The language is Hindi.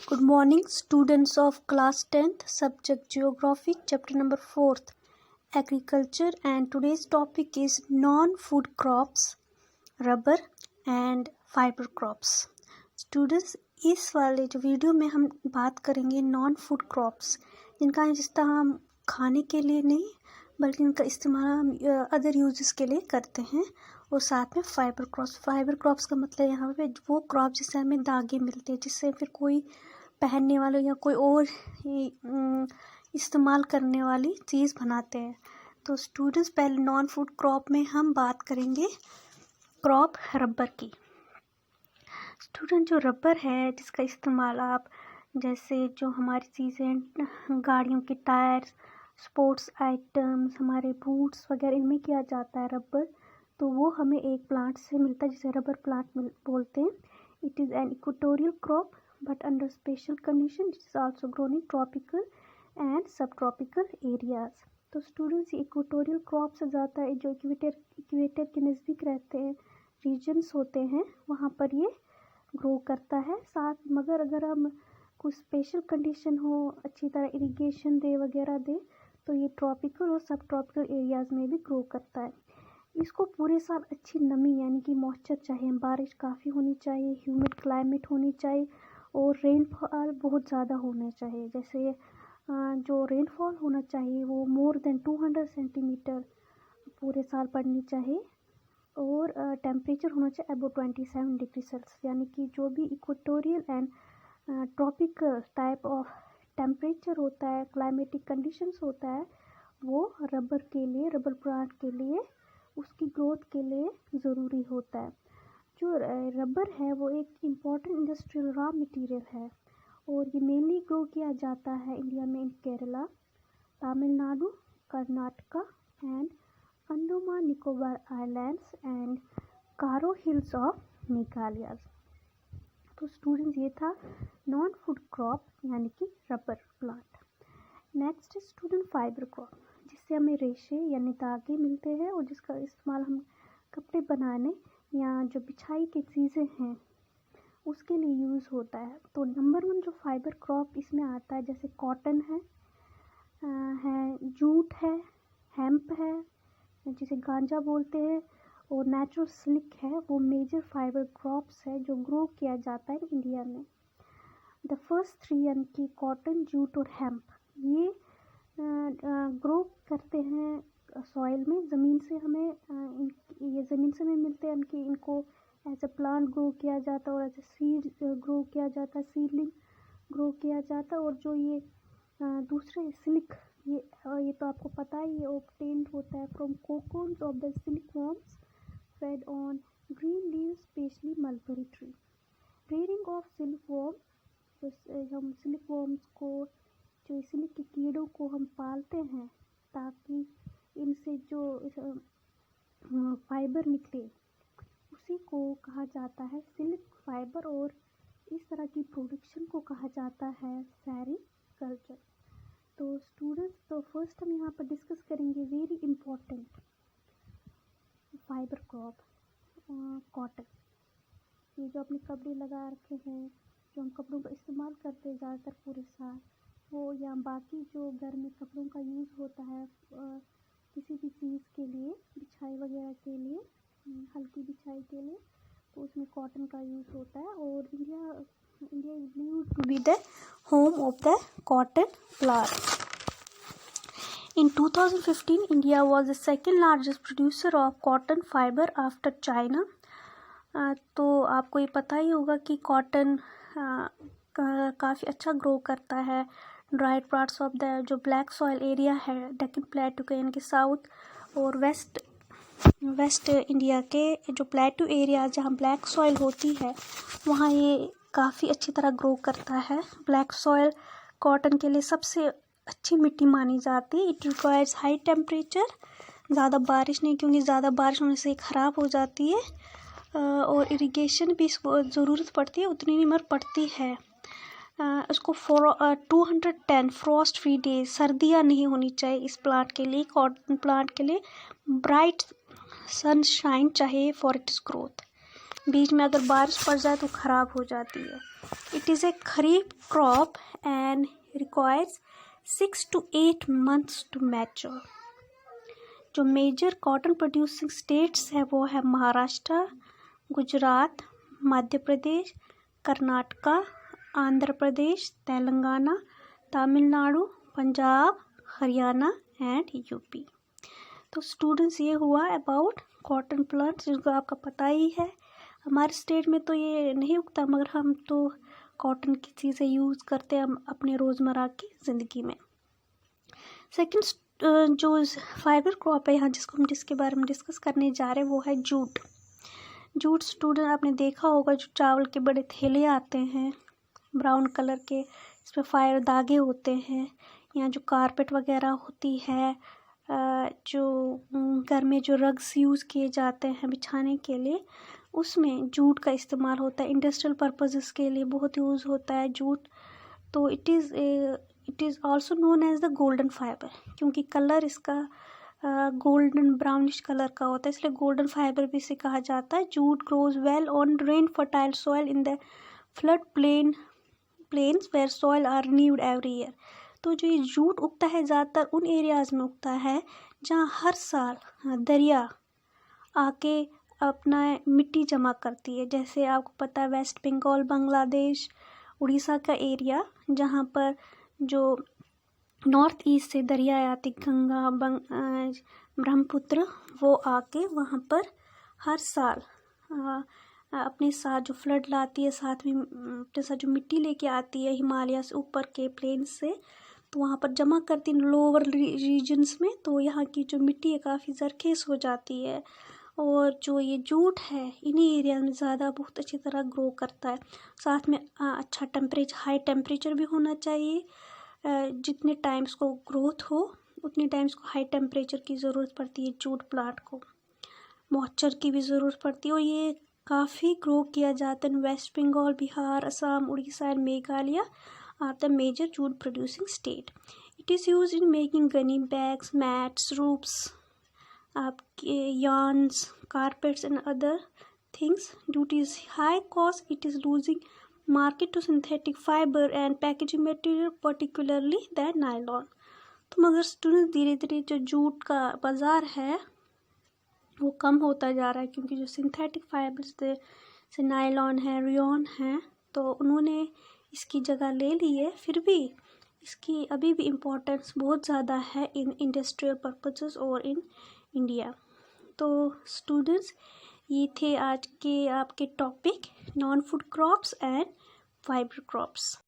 Good morning, students of class 10th, subject Geography, chapter number 4th, Agriculture, and today's topic is non-food crops, rubber and fiber crops. Students, इस वाले जो वीडियो में हम बात करेंगे नॉन फूड क्रॉप्स, जिनका हम खाने के लिए नहीं बल्कि इनका इस्तेमाल हम अदर यूजेस के लिए करते हैं, और साथ में फाइबर क्रॉप्स का मतलब यहाँ पे वो क्रॉप जिससे हमें धागे मिलते हैं, जिससे फिर कोई पहनने वाले या कोई और इस्तेमाल करने वाली चीज़ बनाते हैं। तो स्टूडेंट्स, पहले नॉन फूड क्रॉप में हम बात करेंगे क्रॉप रबर की। स्टूडेंट, जो रबर है जिसका इस्तेमाल आप जैसे जो हमारी चीज़ें गाड़ियों के टायर्स, स्पोर्ट्स आइटम्स, हमारे बूट्स वगैरह इनमें किया जाता है रबर, तो वो हमें एक प्लांट से मिलता है जिसे रबर प्लांट बोलते हैं। It is an equatorial crop but under special condition it is also grown in tropical and subtropical areas। तो स्टूडेंट्स, इक्वेटोरियल क्रॉप से ज़्यादा जो इक्वेटर के नज़दीक रहते हैं रीजन्स होते हैं वहाँ पर ये ग्रो करता है। साथ मगर अगर हम कुछ स्पेशल कंडीशन हो, अच्छी तरह इरिगेशन दे वगैरह दे, तो ये ट्रॉपिकल और सब ट्रॉपिकल एरियाज़ में भी ग्रो करता है। इसको पूरे साल अच्छी नमी यानी कि मॉइस्चर चाहिए, बारिश काफ़ी होनी चाहिए, ह्यूमिड क्लाइमेट होनी चाहिए और रेनफॉल बहुत ज़्यादा होना चाहिए। जैसे जो रेनफॉल होना चाहिए वो मोर देन 200 सेंटीमीटर पूरे साल पड़नी चाहिए, और टेम्परेचर होना चाहिए अबव 27 डिग्री सेल्सियस, यानी कि जो भी equatorial and tropical type of temperature होता है, क्लाइमेटिक कंडीशंस होता है, वो रबर प्लांट के लिए उसकी ग्रोथ के लिए ज़रूरी होता है। जो रबर है वो एक इम्पॉर्टेंट इंडस्ट्रियल रॉ मटेरियल है, और ये मेनली ग्रो किया जाता है इंडिया में in Kerala, Tamil Nadu, Karnataka and Andaman Nicobar islands and Garo hills of Meghalaya. तो स्टूडेंट्स, ये था नॉन फूड क्रॉप यानी कि rubber plant. Next student, fibre crop, जिससे हमें रेशे यानी धागे मिलते हैं और जिसका इस्तेमाल हम कपड़े बनाने या जो बिछाई की चीज़ें हैं उसके लिए यूज़ होता है। तो नंबर 1 जो फाइबर क्रॉप इसमें आता है, जैसे कॉटन है, जूट है, हेम्प है जिसे गांजा बोलते हैं, और नेचुरल सिल्क है, वो मेजर फाइबर क्रॉप्स है जो ग्रो किया जाता है इंडिया में। द फर्स्ट 3 यानी कि कॉटन, जूट और हेम्प, ये ग्रो करते हैं सॉइल में, ज़मीन से हमें मिलते हैं, इनकी इनको एज अ प्लांट ग्रो किया जाता है और एज अ सीड ग्रो किया जाता है, सीडलिंग ग्रो किया जाता है। और जो ये दूसरे सिल्क, ये तो आपको पता है, ये ऑब्टेन्ड होता है from cocoons of the silk worms fed on green leaves, specially mulberry tree. Rearing of silk worm, तो हम सिल्क वॉर्म्स को, जो सिल्क के कीड़ों को हम पालते हैं ताकि इनसे जो फाइबर निकले, उसी को कहा जाता है सिल्क फाइबर, और इस तरह की प्रोडक्शन को कहा जाता है सेरीकल्चर। तो स्टूडेंट्स, तो फर्स्ट हम यहाँ पर डिस्कस करेंगे very important fibre crop, cotton. ये जो अपने कपड़े लगा रखे हैं, जो हम कपड़ों का इस्तेमाल करते हैं ज़्यादातर पूरे साल, वो या बाकी जो घर में कपड़ों का यूज़ होता है किसी भी चीज़ के लिए, बिछाई वगैरह के लिए, हल्की बिछाई के लिए, तो उसमें कॉटन का यूज़ होता है। और India is believed to be the home of the cotton plant. In 2015, India was the second largest producer of cotton fiber after China। तो आपको ये पता ही होगा कि कॉटन काफ़ी अच्छा ग्रो करता है ड्राइड पार्ट्स ऑफ द जो ब्लैक सॉइल एरिया है डेक्कन प्लेटू के, यानी कि साउथ और वेस्ट इंडिया के जो प्लेटू एरिया जहाँ ब्लैक सॉइल होती है वहाँ ये काफ़ी अच्छी तरह ग्रो करता है। ब्लैक सॉइल कॉटन के लिए सबसे अच्छी मिट्टी मानी जाती है। इट रिक्वायर्स हाई टेम्परेचर, ज़्यादा बारिश नहीं, क्योंकि ज़्यादा बारिश होने से ख़राब हो जाती है, और इरिगेशन भी इसको ज़रूरत पड़ती है, उतनी नहीं मर पड़ती है। उसको 210 फ्रॉस्ट फ्री डेज, सर्दियाँ नहीं होनी चाहिए इस प्लांट के लिए, कॉटन प्लांट के लिए। ब्राइट सनशाइन चाहिए फॉर इट्स ग्रोथ। बीच में अगर बारिश पड़ जाए तो ख़राब हो जाती है। It is a kharif crop and requires 6 to 8 months to mature. जो मेजर कॉटन प्रोड्यूसिंग स्टेट्स है वो है महाराष्ट्र, गुजरात, मध्य प्रदेश, कर्नाटका, आंध्र प्रदेश, तेलंगाना, तमिलनाडु, पंजाब, हरियाणा एंड यूपी। तो स्टूडेंट्स ये हुआ अबाउट कॉटन प्लांट्स, जिनको आपका पता ही है। हमारे स्टेट में तो ये नहीं उगता, मगर हम तो कॉटन की चीज़ें यूज़ करते हैं अपने रोज़मर्रा की ज़िंदगी में। सेकंड जो फाइबर क्रॉप है यहाँ जिसके बारे में डिस्कस करने जा रहे हैं वो है जूट। जूट स्टूडेंट आपने देखा होगा, जो चावल के बड़े थैले आते हैं ब्राउन कलर के, इसमें फाइबर धागे होते हैं। यहाँ जो कारपेट वगैरह होती है, जो घर में जो रग्स यूज़ किए जाते हैं बिछाने के लिए, उसमें जूट का इस्तेमाल होता है। इंडस्ट्रियल पर्पसेस के लिए बहुत यूज़ होता है जूट। तो it is also known as the golden fibre, क्योंकि कलर इसका गोल्डन ब्राउनिश कलर का होता है, इसलिए गोल्डन फाइबर भी इसे कहा जाता है। Jute grows well on rain fertile soil in the flood plains where soil are renewed every year. तो जो ये जूट उगता है ज़्यादातर उन एरियाज़ में उगता है जहाँ हर साल दरिया आके अपना मिट्टी जमा करती है। जैसे आपको पता है वेस्ट बंगाल, बांग्लादेश, उड़ीसा का एरिया, जहाँ पर जो नॉर्थ ईस्ट से दरिया आती, गंगा, ब्रह्मपुत्र, वो आके वहाँ पर हर साल अपने साथ जो फ्लड लाती है, साथ में अपने साथ जो मिट्टी लेके आती है हिमालय से ऊपर के प्लेन से, तो वहाँ पर जमा करती है लोअर रीजन्स में। तो यहाँ की जो मिट्टी है काफ़ी ज़रखेज़ हो जाती है, और जो ये जूट है इन्हीं एरिया में ज़्यादा बहुत अच्छी तरह ग्रो करता है। साथ में अच्छा टेम्परेचर, हाई टेम्परेचर भी होना चाहिए। जितने टाइम्स को ग्रोथ हो उतने टाइम्स को हाई टेम्परेचर की ज़रूरत पड़ती है जूट प्लांट को, मॉइस्चर की भी ज़रूरत पड़ती है। और ये काफ़ी ग्रो किया जाता है। West Bengal, Bihar, Assam, Orissa and Meghalaya are the major jute producing state. It is use in making gunny bags, mats, ropes, आपके yarns, carpets and other things. Due to its high cost, it is losing market to synthetic fiber and packaging material, particularly the nylon. तो मगर स्टूडेंट धीरे धीरे जो जूट का बाज़ार है वो कम होता जा रहा है, क्योंकि जो सिंथेटिक फाइबर्स जैसे नायलॉन है, रेयॉन है, तो उन्होंने इसकी जगह ले ली है। फिर भी इसकी अभी भी इम्पोर्टेंस बहुत ज़्यादा है इन इंडस्ट्रियल पर्पसेस और इन इंडिया। तो स्टूडेंट्स ये थे आज के आपके topic non food crops and fibre crops.